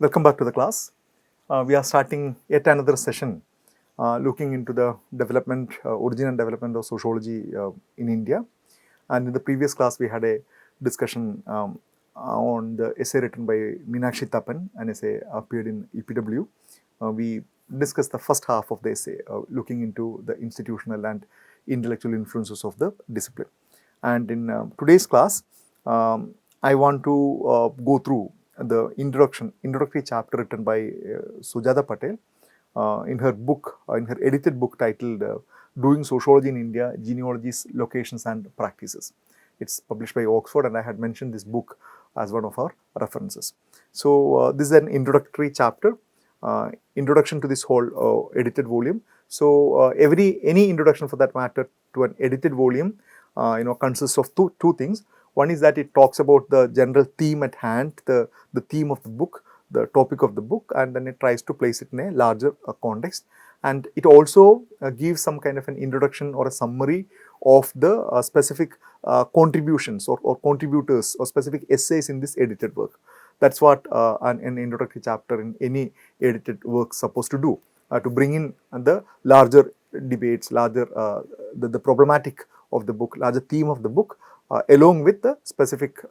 Welcome back to the class. We are starting yet another session looking into the origin and development of sociology in India. And in the previous class, we had a discussion on the essay written by Meenakshi Tapan, an essay appeared in EPW. We discussed the first half of the essay, looking into the institutional and intellectual influences of the discipline. And in today's class, I want to go through the introductory chapter written by Sujatha Patel in her edited book titled Doing Sociology in India, Genealogies, Locations and Practices. It's published by Oxford, and I had mentioned this book as one of our references. So this is an introductory chapter, introduction to this whole edited volume. So any introduction for that matter to an edited volume consists of two things. One is that it talks about the general theme at hand, the theme of the book, the topic of the book, and then it tries to place it in a larger context. And it also gives some kind of an introduction or a summary of the specific contributions or contributors or specific essays in this edited work. That's what an introductory chapter in any edited work is supposed to do, to bring in the larger debates, the problematic of the book, larger theme of the book, along with the specific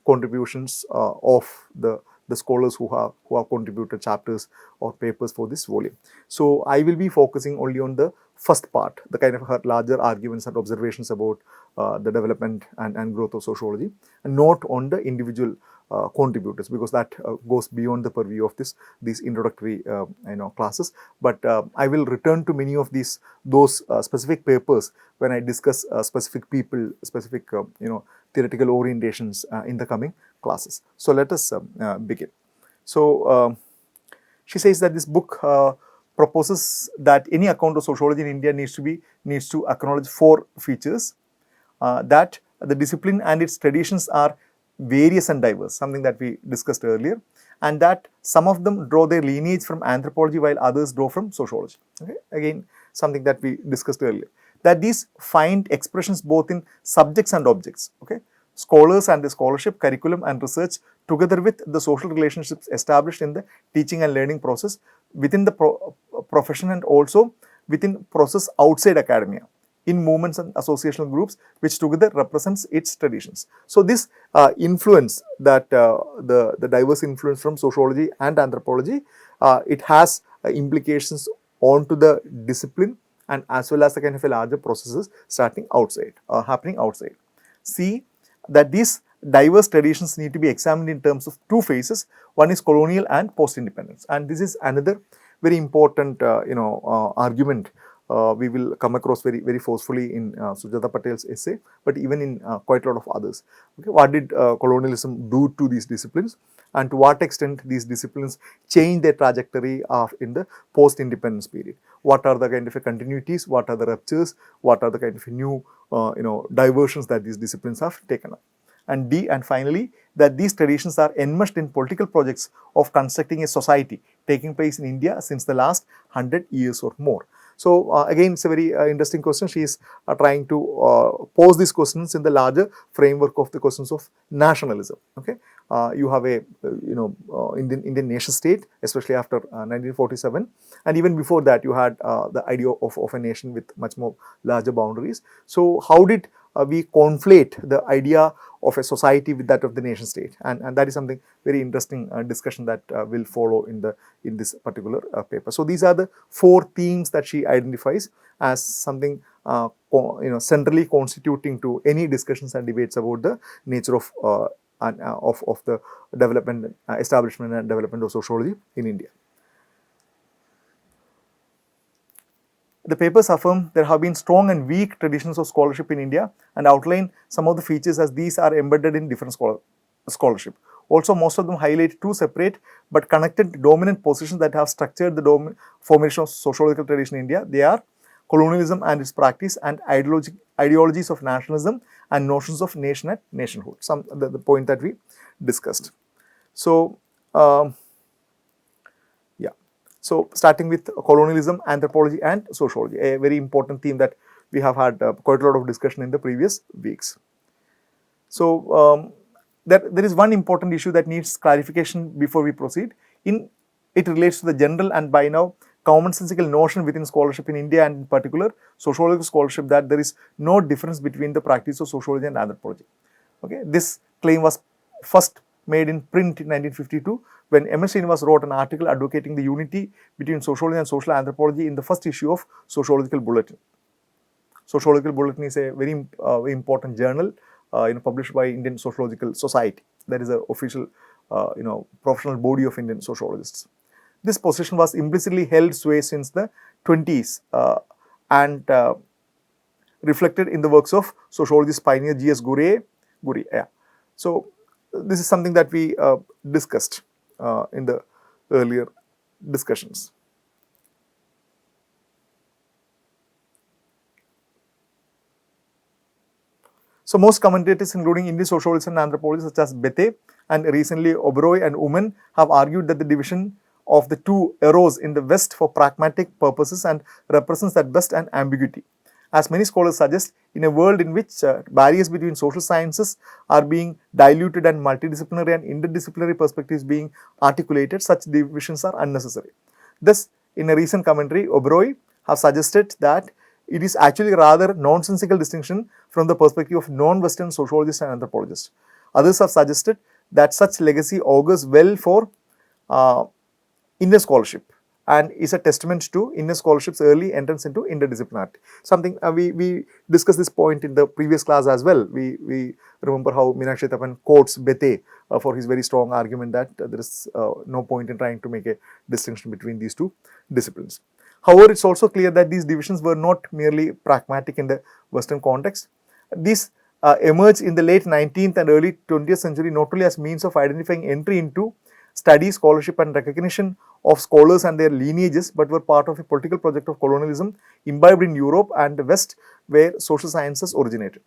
contributions of the scholars who have contributed chapters or papers for this volume. So I will be focusing only on the first part, the kind of larger arguments and observations about the development and growth of sociology, and not on the individual contributors, because that goes beyond the purview of these introductory classes. But I will return to many of those specific papers when I discuss specific people, specific theoretical orientations in the coming classes. So let us begin. So she says that this book proposes that any account of sociology in India needs to acknowledge four features: that the discipline and its traditions are various and diverse, something that we discussed earlier, and that some of them draw their lineage from anthropology while others draw from sociology. Okay? Again, something that we discussed earlier. That these find expressions both in subjects and objects. Okay? Scholars and the scholarship, curriculum and research, together with the social relationships established in the teaching and learning process within the profession and also within process outside academia, in movements and associational groups, which together represents its traditions. So this influence, that the diverse influence from sociology and anthropology, it has implications onto the discipline and as well as the kind of a larger processes happening outside. See that these diverse traditions need to be examined in terms of two phases. One is colonial and post-independence, and this is another very important argument we will come across very forcefully in Sujatha Patel's essay, but even in quite a lot of others. Okay, what did colonialism do to these disciplines, and to what extent these disciplines change their trajectory in the post-independence period? What are the kind of continuities? What are the ruptures? What are the kind of new diversions that these disciplines have taken up? And finally, that these traditions are enmeshed in political projects of constructing a society taking place in India since the last 100 years or more. So again, it's a very interesting question. She is trying to pose these questions in the larger framework of the questions of nationalism. Okay, you have a Indian nation state, especially after 1947, and even before that, you had the idea of a nation with much more larger boundaries. So how did we conflate the idea of a society with that of the nation state, and that is something very interesting discussion that will follow in this particular paper. So these are the four themes that she identifies as something centrally constituting to any discussions and debates about the nature of the development, establishment and development of sociology in India. The papers affirm there have been strong and weak traditions of scholarship in India and outline some of the features as these are embedded in different scholarship. Also, most of them highlight two separate but connected dominant positions that have structured the formation of sociological tradition in India. They are colonialism and its practice, and ideologies of nationalism and notions of nation and nationhood. The point that we discussed. So, So starting with colonialism, anthropology and sociology, a very important theme that we have had quite a lot of discussion in the previous weeks. So there is one important issue that needs clarification before we proceed. It relates to the general and by now commonsensical notion within scholarship in India and in particular sociological scholarship that there is no difference between the practice of sociology and anthropology. Okay, this claim was first made in print in 1952 when M.S. Srinivas wrote an article advocating the unity between sociology and social anthropology in the first issue of Sociological Bulletin. Sociological Bulletin is a very important journal published by Indian Sociological Society. That is the official professional body of Indian sociologists. This position was implicitly held sway since the 20s and reflected in the works of sociologist pioneer G.S. Ghurye. Yeah. So, this is something that we discussed in the earlier discussions. So, most commentators including Indian sociologists and anthropologists such as Bethe and recently Oberoi and Uman have argued that the division of the two arose in the West for pragmatic purposes and represents at best an ambiguity. As many scholars suggest, in a world in which barriers between social sciences are being diluted and multidisciplinary and interdisciplinary perspectives being articulated, such divisions are unnecessary. Thus, in a recent commentary, Oberoi have suggested that it is actually rather nonsensical distinction from the perspective of non-Western sociologists and anthropologists. Others have suggested that such legacy augurs well for Indian scholarship and is a testament to Indian scholarship's early entrance into interdisciplinarity. Something we discussed this point in the previous class as well. We remember how Meenakshi Tappan quotes Bethe for his very strong argument that there is no point in trying to make a distinction between these two disciplines. However, it's also clear that these divisions were not merely pragmatic in the Western context. These emerged in the late 19th and early 20th century not only as means of identifying entry into study, scholarship and recognition of scholars and their lineages, but were part of a political project of colonialism imbibed in Europe and the West where social sciences originated.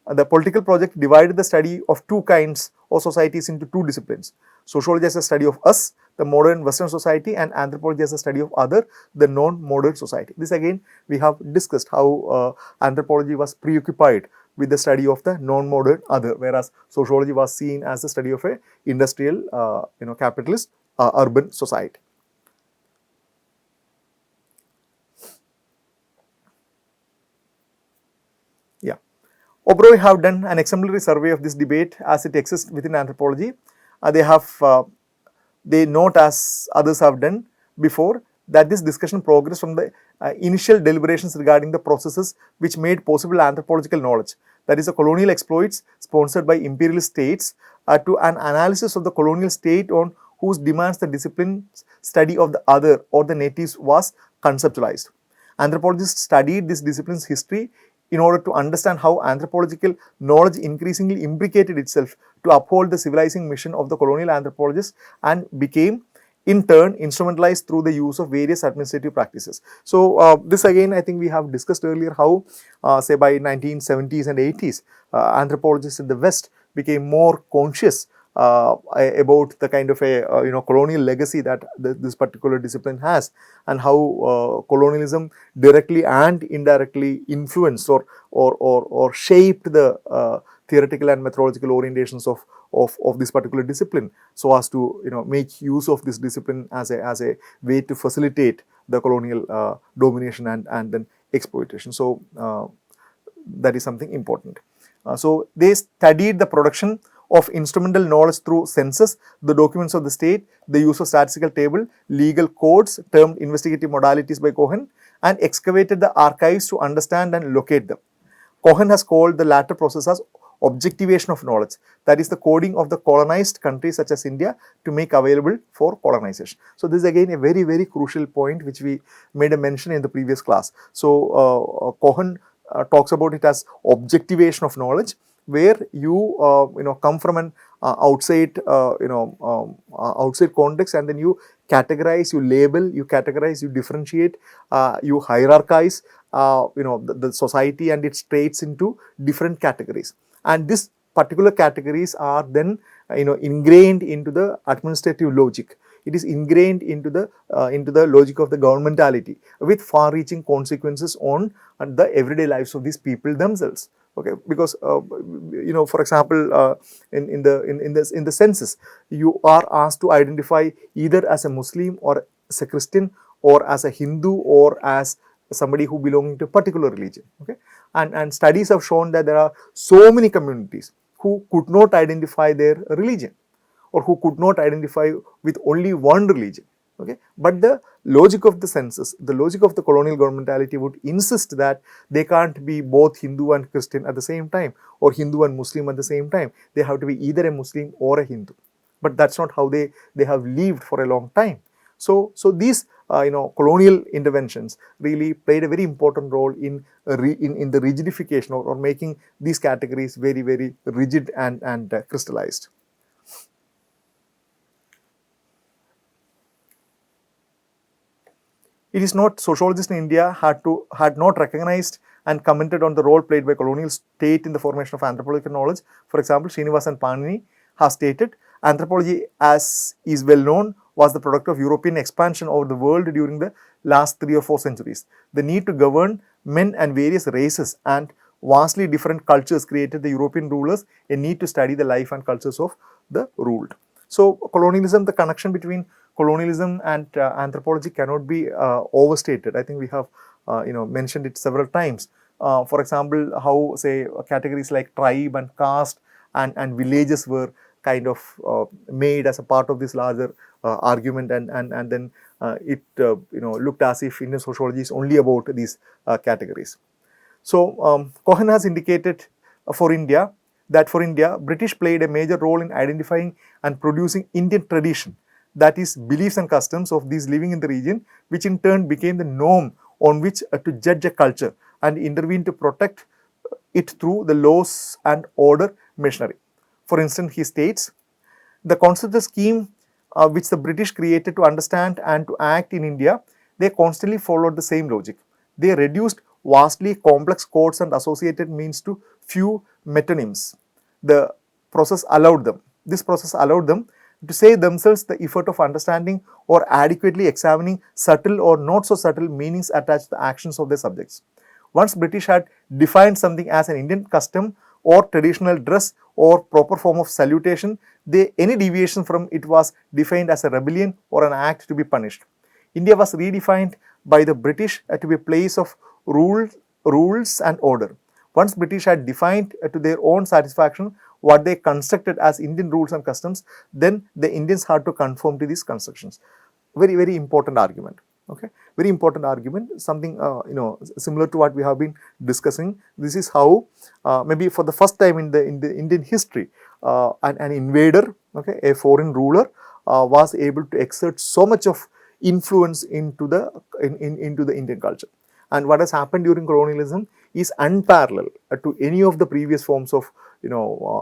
The political project divided the study of two kinds of societies into two disciplines. Sociology as a study of us, the modern Western society, and anthropology as a study of other, the non-modern society. This again we have discussed how anthropology was preoccupied with the study of the non-modern other, whereas sociology was seen as the study of a industrial, capitalist urban society. Yeah. Oberoi have done an exemplary survey of this debate as it exists within anthropology. They note, as others have done before, that this discussion progressed from the initial deliberations regarding the processes which made possible anthropological knowledge, that is the colonial exploits sponsored by imperial states, to an analysis of the colonial state on whose demands the discipline study of the other or the natives was conceptualized. Anthropologists studied this discipline's history in order to understand how anthropological knowledge increasingly imbricated itself to uphold the civilizing mission of the colonial anthropologists and became in turn instrumentalized through the use of various administrative practices. So, this again I think we have discussed earlier how say by 1970s and 80s anthropologists in the West became more conscious about the kind of a colonial legacy that this particular discipline has, and how colonialism directly and indirectly influenced or shaped the theoretical and methodological orientations of this particular discipline, so as to make use of this discipline as a way to facilitate the colonial domination and then exploitation. So, that is something important. So, they studied the production of instrumental knowledge through census, the documents of the state, the use of statistical table, legal codes termed investigative modalities by Cohen, and excavated the archives to understand and locate them. Cohen has called the latter process as objectivation of knowledge, that is the coding of the colonized countries such as India to make available for colonization. So, this is again a very, very crucial point which we made a mention in the previous class. So, Cohen talks about it as objectivation of knowledge, where you come from an outside outside context, and then you categorize, you label, you categorize, you differentiate, you hierarchize the society and its traits into different categories, and these particular categories are then ingrained into the administrative logic. It is ingrained into the logic of the governmentality with far-reaching consequences on the everyday lives of these people themselves. Okay, because for example, in the census, you are asked to identify either as a Muslim or as a Christian or as a Hindu or as somebody who belonging to a particular religion. Okay, and studies have shown that there are so many communities who could not identify their religion, or who could not identify with only one religion. Okay, but the logic of the census, the logic of the colonial governmentality would insist that they can't be both Hindu and Christian at the same time, or Hindu and Muslim at the same time. They have to be either a Muslim or a Hindu. But that's not how they have lived for a long time. So these colonial interventions really played a very important role in the rigidification, or making these categories very, very rigid and crystallized. It is not sociologists in India had not recognized and commented on the role played by colonial state in the formation of anthropological knowledge. For example, Srinivasan Panini has stated, anthropology, as is well known, was the product of European expansion over the world during the last 3 or 4 centuries. The need to govern men and various races and vastly different cultures created the European rulers a need to study the life and cultures of the ruled. So colonialism, the connection between colonialism and anthropology cannot be overstated. I think we have mentioned it several times. For example, how say categories like tribe and caste and villages were kind of made as a part of this larger argument, and then it looked as if Indian sociology is only about these categories. So Cohen has indicated for India, British played a major role in identifying and producing Indian tradition, that is, beliefs and customs of these living in the region, which in turn became the norm on which to judge a culture and intervene to protect it through the laws and order machinery. For instance, he states, the constitutional scheme which the British created to understand and to act in India, they constantly followed the same logic. They reduced vastly complex codes and associated means to few metonyms. This process allowed them to save themselves the effort of understanding or adequately examining subtle or not so subtle meanings attached to the actions of their subjects. Once British had defined something as an Indian custom or traditional dress or proper form of salutation, any deviation from it was defined as a rebellion or an act to be punished. India was redefined by the British to be a place of rules and order. Once British had defined to their own satisfaction what they constructed as Indian rules and customs, then the Indians had to conform to these constructions. Very, very important argument. Okay, very important argument. Something similar to what we have been discussing. This is how maybe for the first time in the Indian history, an invader, okay, a foreign ruler, was able to exert so much of influence into the Indian culture. And what has happened during colonialism is unparalleled to any of the previous forms of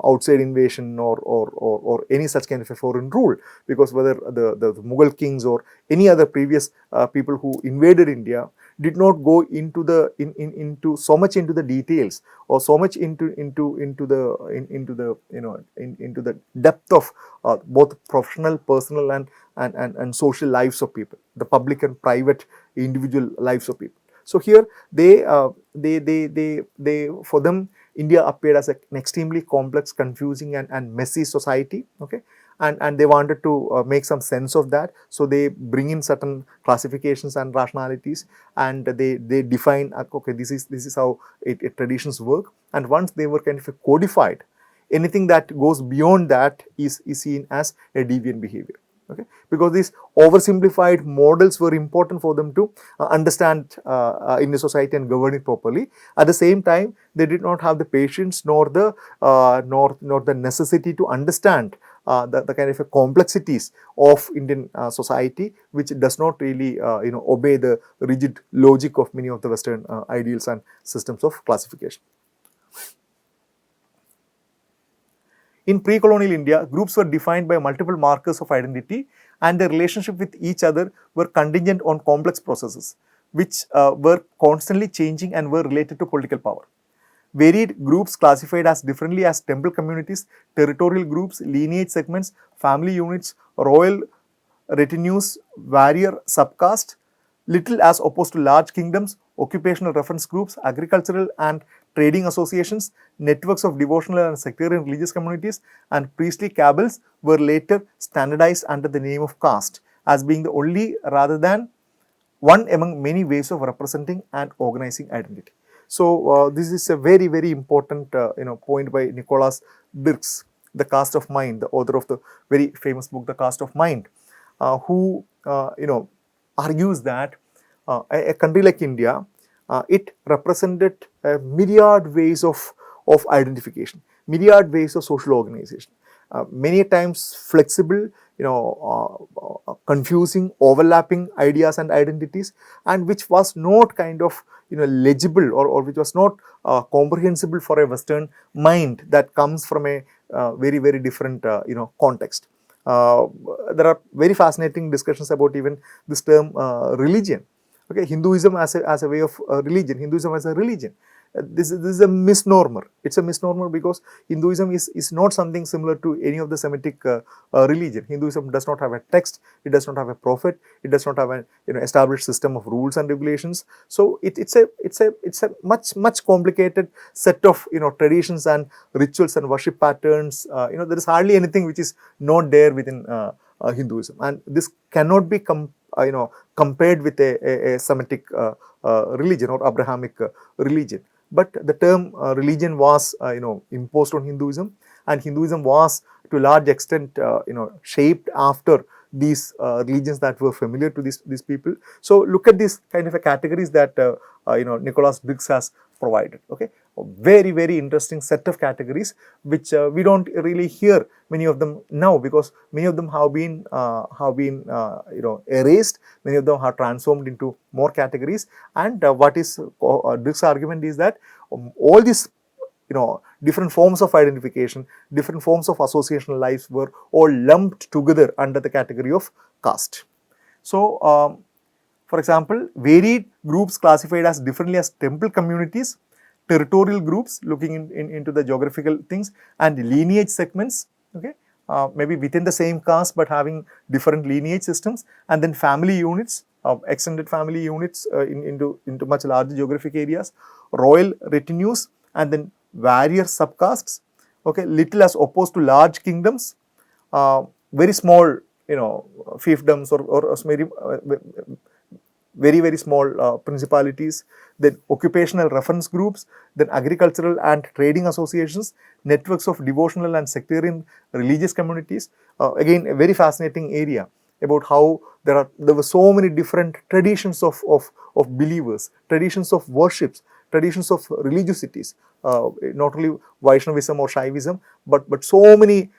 outside invasion or any such kind of a foreign rule, because whether the Mughal kings or any other previous people who invaded India did not go into into so much into the details or so much into the depth of both professional, personal and social lives of people, the public and private individual lives of people. So here they for them India appeared as an extremely complex, confusing and messy society. Okay, and they wanted to make some sense of that, so they bring in certain classifications and rationalities, and they define, okay, this is how traditions work. And once they were kind of codified, anything that goes beyond that is seen as a deviant behavior. Okay, because these oversimplified models were important for them to understand Indian society and govern it properly. At the same time, they did not have the patience nor the necessity to understand the kind of complexities of Indian society, which does not really obey the rigid logic of many of the Western ideals and systems of classification. In pre-colonial India, groups were defined by multiple markers of identity, and their relationship with each other were contingent on complex processes, which were constantly changing and were related to political power. Varied groups classified as differently as temple communities, territorial groups, lineage segments, family units, royal retinues, warrior subcaste, little as opposed to large kingdoms, occupational reference groups, agricultural and trading associations, networks of devotional and sectarian religious communities, and priestly cabals were later standardized under the name of caste as being the only rather than one among many ways of representing and organizing identity. So this is a very important point by Nicholas Dirks, The Caste of Mind, the author of the very famous book The Caste of Mind, who argues that a country like India, it represented a myriad ways of identification, myriad ways of social organization, many times flexible, confusing, overlapping ideas and identities, and which was not kind of legible or which was not comprehensible for a Western mind that comes from a very different context. There are very fascinating discussions about even this term religion. Okay, Hinduism as a way of religion, Hinduism as a religion. This is a misnomer. It's a misnomer because Hinduism is not something similar to any of the Semitic religion. Hinduism does not have a text. It does not have a prophet. It does not have an established system of rules and regulations. So it's a much complicated set of traditions and rituals and worship patterns. There is hardly anything which is not there within Hinduism, and this cannot be compared with a Semitic religion or Abrahamic religion. But the term religion was imposed on Hinduism, and Hinduism was to a large extent shaped after these religions that were familiar to these people. So look at these kind of categories that Nicholas Briggs has provided. Okay, a very interesting set of categories which we don't really hear many of them now, because many of them have been erased. Many of them have transformed into more categories, and what is Briggs' argument is that all these different forms of identification, different forms of associational lives were all lumped together under the category of caste. So for example, varied groups classified as differently as temple communities, territorial groups looking into the geographical things, and lineage segments, okay, maybe within the same caste but having different lineage systems, and then family units, extended family units into much larger geographic areas, royal retinues, and then warrior subcastes, okay, little as opposed to large kingdoms, very small fiefdoms or very small principalities, then occupational reference groups, then agricultural and trading associations, networks of devotional and sectarian religious communities. Again, a very fascinating area about how there were so many different traditions of believers, traditions of worships, traditions of religiosities, not only Vaishnavism or Shaivism, but so many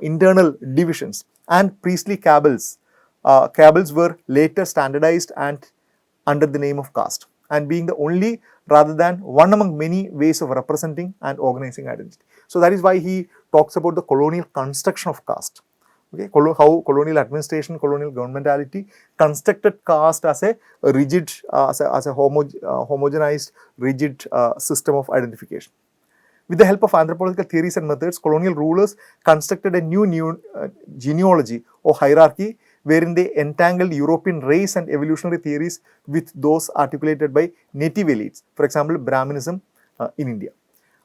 internal divisions, and priestly cabals. Cabals were later standardized and under the name of caste, and being the only rather than one among many ways of representing and organizing identity. So that is why he talks about the colonial construction of caste. Okay, how colonial administration, colonial governmentality constructed caste as a rigid, as a homogenized, rigid system of identification. With the help of anthropological theories and methods, colonial rulers constructed a new genealogy or hierarchy wherein they entangled European race and evolutionary theories with those articulated by native elites. For example, Brahminism in India.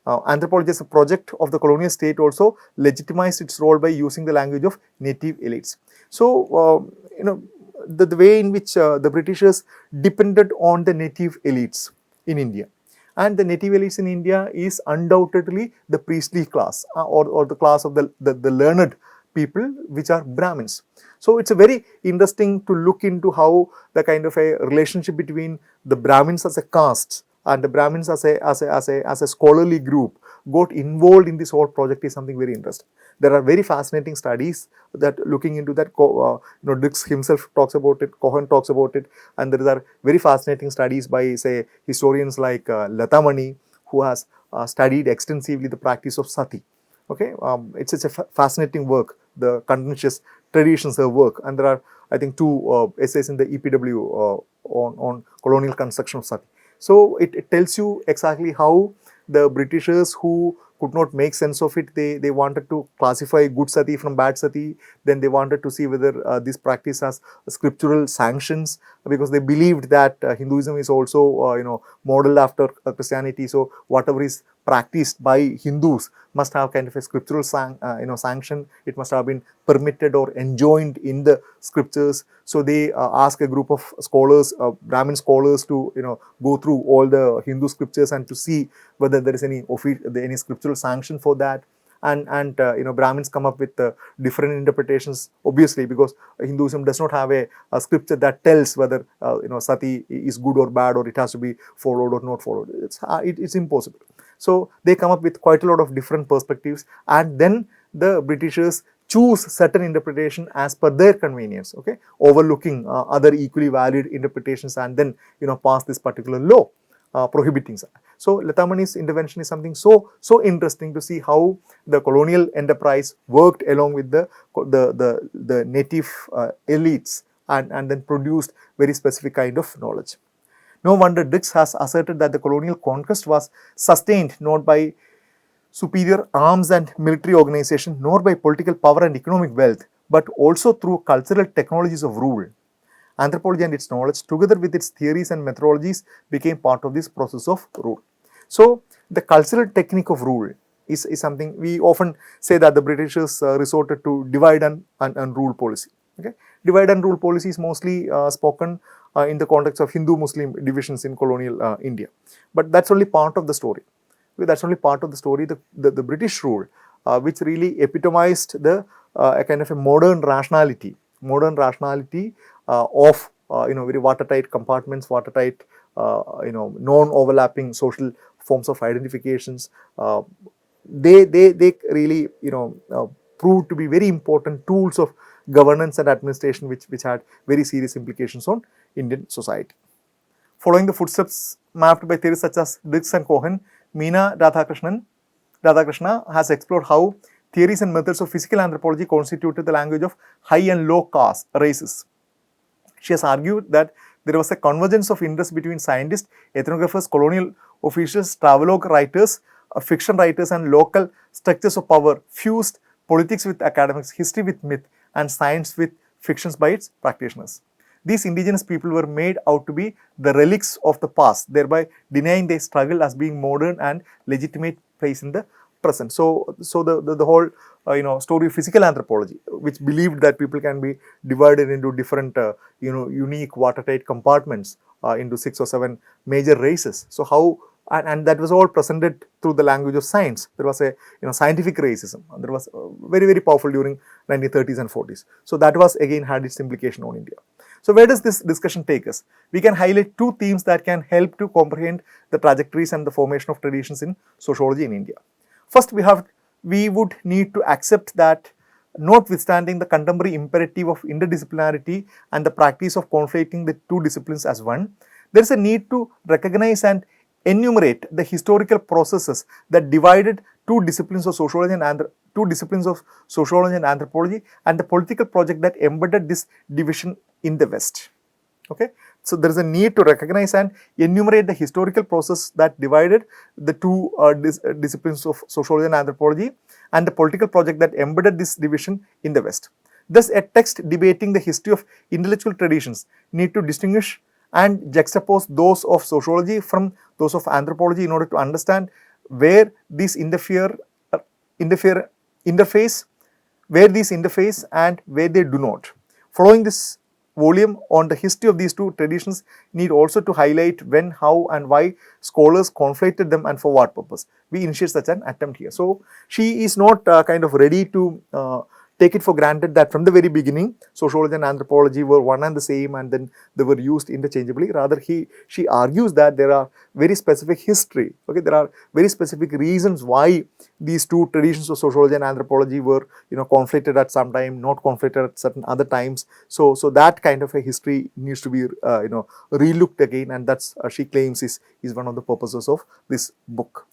Anthropology as a project of the colonial state also legitimized its role by using the language of native elites. So, the way in which the Britishers depended on the native elites in India. And the native elites in India is undoubtedly the priestly class or the class of the learned people, which are Brahmins. So it's a very interesting to look into how the kind of a relationship between the Brahmins as a caste and the Brahmins as a scholarly group got involved in this whole project is something very interesting. There are very fascinating studies that looking into that. Dirks himself talks about it, Cohen talks about it, and there are very fascinating studies by, say, historians like Lata Mani, who has studied extensively the practice of sati. Okay, it's a fascinating work, the contentious traditions of work, and there are, I think, 2 essays in the EPW on colonial construction of sati. So it tells you exactly how the Britishers who could not make sense of it. They wanted to classify good sati from bad sati. Then they wanted to see whether this practice has scriptural sanctions, because they believed that Hinduism is also modeled after Christianity. So whatever is practiced by Hindus must have kind of a scriptural sanction. It must have been permitted or enjoined in the scriptures. So they ask a group of scholars, Brahmin scholars, to go through all the Hindu scriptures and to see whether there is any scriptural sanction for that. And Brahmins come up with different interpretations, obviously, because Hinduism does not have a scripture that tells whether sati is good or bad, or it has to be followed or not followed. It's impossible. So they come up with quite a lot of different perspectives, and then the Britishers choose certain interpretation as per their convenience, okay, overlooking other equally valid interpretations, and then pass this particular law prohibiting. So Lathamani's intervention is something so interesting to see how the colonial enterprise worked along with the native elites, and then produced very specific kind of knowledge. No wonder Dix has asserted that the colonial conquest was sustained not by superior arms and military organization, nor by political power and economic wealth, but also through cultural technologies of rule. Anthropology and its knowledge, together with its theories and methodologies, became part of this process of rule. So the cultural technique of rule is something we often say that the Britishers resorted to divide and rule policy. Okay? Divide and rule policy is mostly spoken in the context of Hindu-Muslim divisions in colonial India. But that's only part of the story. That's only part of the story. The British rule, which really epitomized a kind of a modern rationality of very watertight compartments, watertight non-overlapping social forms of identifications. They really proved to be very important tools of governance and administration, which had very serious implications on Indian society. Following the footsteps mapped by theorists such as Dix and Cohen, Meena Radhakrishna has explored how theories and methods of physical anthropology constituted the language of high and low caste races. She has argued that there was a convergence of interest between scientists, ethnographers, colonial officials, travelogue writers, fiction writers, and local structures of power fused politics with academics, history with myth, and science with fictions by its practitioners. These indigenous people were made out to be the relics of the past, thereby denying their struggle as being modern and legitimate place in the present. So the whole story of physical anthropology, which believed that people can be divided into different unique watertight compartments into 6 or 7 major races. So how and that was all presented through the language of science. There was a scientific racism. There was very, very powerful during 1930s and 40s. So that was again had its implication on India. So where does this discussion take us? We can highlight 2 themes that can help to comprehend the trajectories and the formation of traditions in sociology in India. First, we would need to accept that, notwithstanding the contemporary imperative of interdisciplinarity and the practice of conflating the 2 disciplines as one, there is a need to recognize and enumerate the historical processes that divided 2 disciplines of sociology and anthropology, and the political project that embedded this division in the West. Okay, so there is a need to recognize and enumerate the historical process that divided the 2 disciplines of sociology and anthropology, and the political project that embedded this division in the West. Thus, a text debating the history of intellectual traditions need to distinguish and juxtapose those of sociology from those of anthropology in order to understand where these interface and where they do not. Following this volume on the history of these 2 traditions need also to highlight when, how, and why scholars conflated them and for what purpose. We initiate such an attempt here. So she is not kind of ready to take it for granted that from the very beginning sociology and anthropology were one and the same, and then they were used interchangeably. Rather, she argues that there are very specific history. Okay, there are very specific reasons why these 2 traditions of sociology and anthropology were conflicted at some time, not conflicted at certain other times. So that kind of a history needs to be relooked again, and that's she claims is one of the purposes of this book.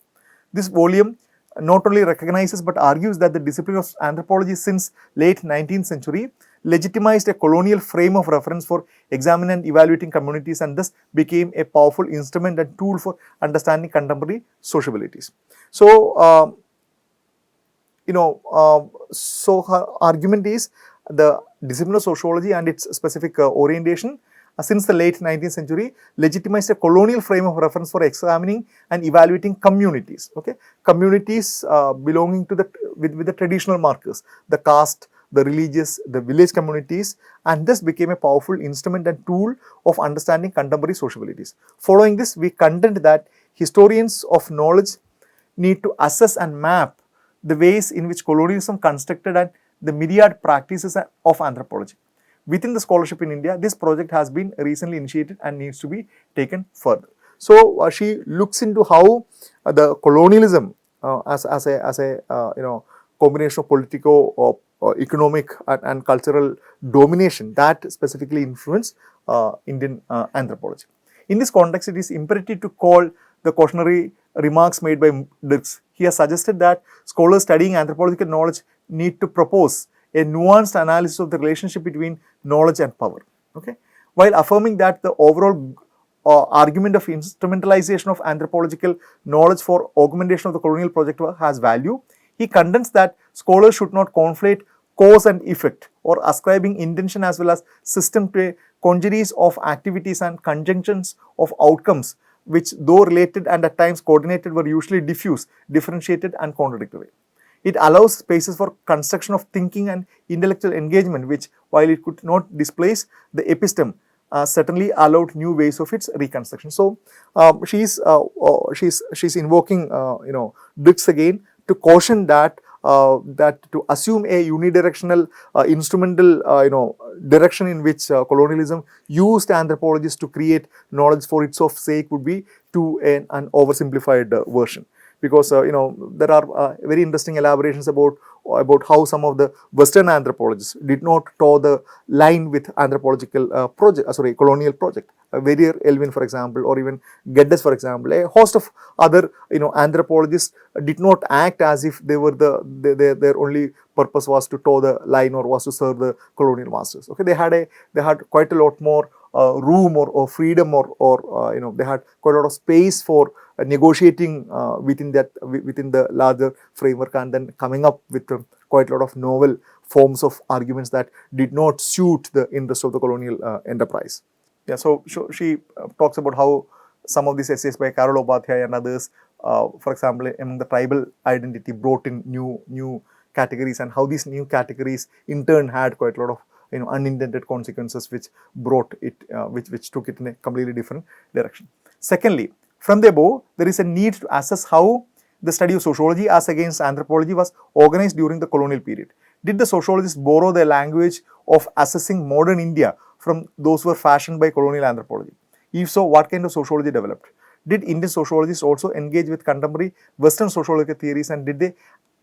This volume not only recognizes but argues that the discipline of anthropology since late 19th century legitimized a colonial frame of reference for examining and evaluating communities, and thus became a powerful instrument and tool for understanding contemporary sociabilities. So so her argument is the discipline of sociology and its specific orientation since the late 19th century legitimized a colonial frame of reference for examining and evaluating communities. Okay, communities belonging to the with the traditional markers, the caste, the religious, the village communities, and this became a powerful instrument and tool of understanding contemporary sociabilities. Following this, we contend that historians of knowledge need to assess and map the ways in which colonialism constructed and the myriad practices of anthropology. Within the scholarship in India, this project has been recently initiated and needs to be taken further. So she looks into how the colonialism as a combination of political, economic and cultural domination that specifically influenced Indian anthropology. In this context, it is imperative to call the cautionary remarks made by Dirks. He has suggested that scholars studying anthropological knowledge need to propose a nuanced analysis of the relationship between knowledge and power. Okay? While affirming that the overall argument of instrumentalization of anthropological knowledge for augmentation of the colonial project has value, he contends that scholars should not conflate cause and effect or ascribing intention as well as system to a congeries of activities and conjunctions of outcomes which, though related and at times coordinated, were usually diffuse, differentiated and contradictory. It allows spaces for construction of thinking and intellectual engagement, which, while it could not displace the episteme, certainly allowed new ways of its reconstruction. So she's invoking Dirks again to caution that that to assume a unidirectional instrumental direction in which colonialism used anthropologists to create knowledge for its own sake would be to an oversimplified version. Because there are very interesting elaborations about how some of the Western anthropologists did not toe the line with anthropological colonial project. Verrier Elvin, for example, or even Geddes, for example, a host of other anthropologists did not act as if they were their only purpose was to toe the line or was to serve the colonial masters. Okay, they had quite a lot more room or freedom or they had quite a lot of space for negotiating within the larger framework and then coming up with quite a lot of novel forms of arguments that did not suit the interest of the colonial enterprise. Yeah, so she talks about how some of these essays by Carol Upadhyay and others, for example, among the tribal identity, brought in new categories, and how these new categories in turn had quite a lot of unintended consequences which brought it, which took it in a completely different direction. Secondly, from the above, there is a need to assess how the study of sociology as against anthropology was organized during the colonial period. Did the sociologists borrow the language of assessing modern India from those who were fashioned by colonial anthropology? If so, what kind of sociology developed? Did Indian sociologists also engage with contemporary Western sociological theories, and did they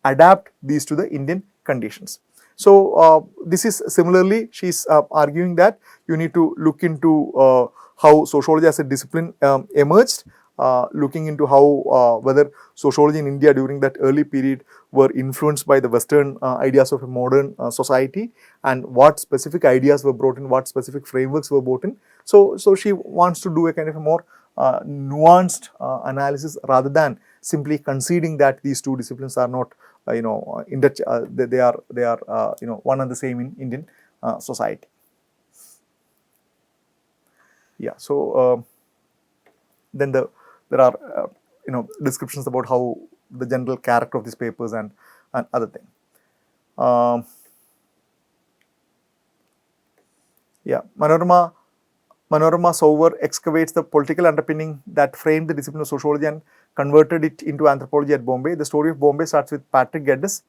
adapt these to the Indian conditions? So this is similarly, she is arguing that you need to look into how sociology as a discipline emerged, looking into how whether sociology in India during that early period were influenced by the Western ideas of a modern society, and what specific ideas were brought in, what specific frameworks were brought in. So she wants to do a kind of a more nuanced analysis rather than simply conceding that these two disciplines are not they are one and the same in Indian society. Yeah, so then there are descriptions about how the general character of these papers and other thing. Yeah, Manorama Sauer excavates the political underpinning that framed the discipline of sociology and converted it into anthropology at Bombay. The story of Bombay starts with Patrick Geddes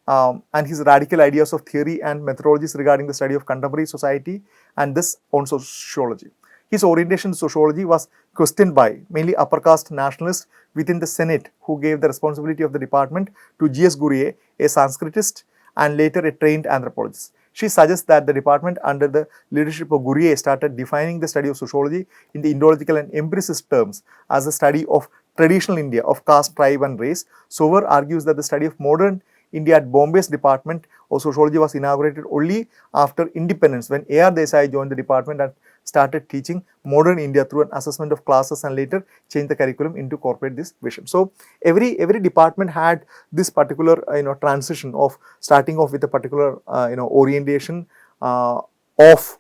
and his radical ideas of theory and methodologies regarding the study of contemporary society and this on sociology. His orientation to sociology was questioned by mainly upper caste nationalists within the Senate, who gave the responsibility of the department to G.S. Gurye, a Sanskritist and later a trained anthropologist. She suggests that the department under the leadership of Gurye started defining the study of sociology in the Indological and empiricist terms as a study of traditional India of caste, tribe and race. Sauer argues that the study of modern India at Bombay's department of sociology was inaugurated only after independence, when A.R. Desai joined the department and started teaching modern India through an assessment of classes and later changed the curriculum into incorporate this vision. So every department had this particular transition of starting off with a particular orientation of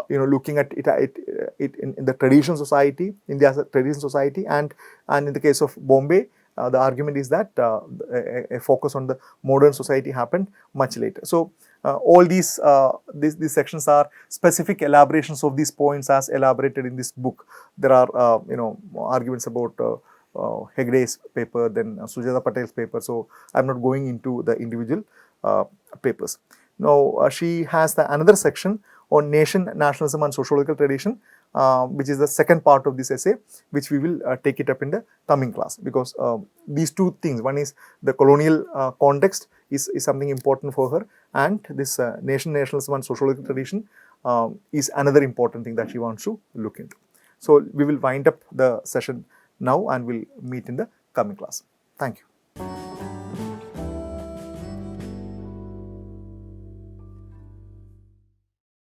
looking at it in the traditional society, India as a traditional society, and in the case of Bombay, the argument is that a focus on the modern society happened much later. So all these sections are specific elaborations of these points as elaborated in this book. There are arguments about Hegde's paper, then Sujatha Patel's paper. So I'm not going into the individual papers. Now she has another section on nation, nationalism and sociological tradition, which is the second part of this essay, which we will take it up in the coming class, because these two things, one is the colonial context is something important for her, and this nation, nationalism and sociological tradition is another important thing that she wants to look into. So we will wind up the session now and we'll meet in the coming class. Thank you.